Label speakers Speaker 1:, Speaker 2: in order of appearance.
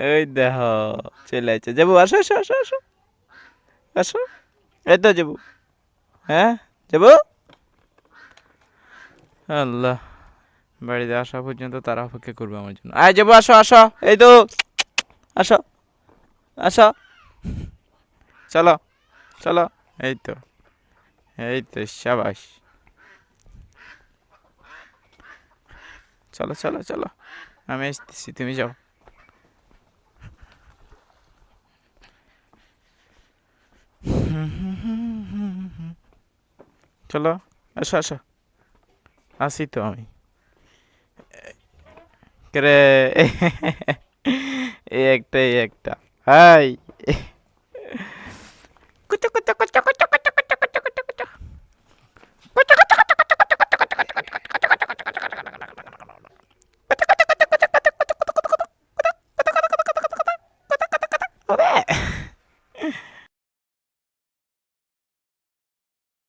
Speaker 1: ওই দেখো চলে আসছে যাবো, আসো আসো আসো আসো আসো, এই তো যাবো, হ্যাঁ যাবো। আল্লাহ, বাড়িতে আসা পর্যন্ত তারা অপেক্ষা করবে আমার জন্য। আয় যাবো, আসো আসো, এই তো আসো আসো, চলো চলো, এই তো, এই তো সাবাস, চলো চলো চলো, আমি আসতেছি, তুমি যাও। চলো, আসো আসো, আসি তো আমি। করে এই একটা এই একটা, হাই কুচু কুচু কুচু কুচু কুচু কুচু কুচু কুচু কুচু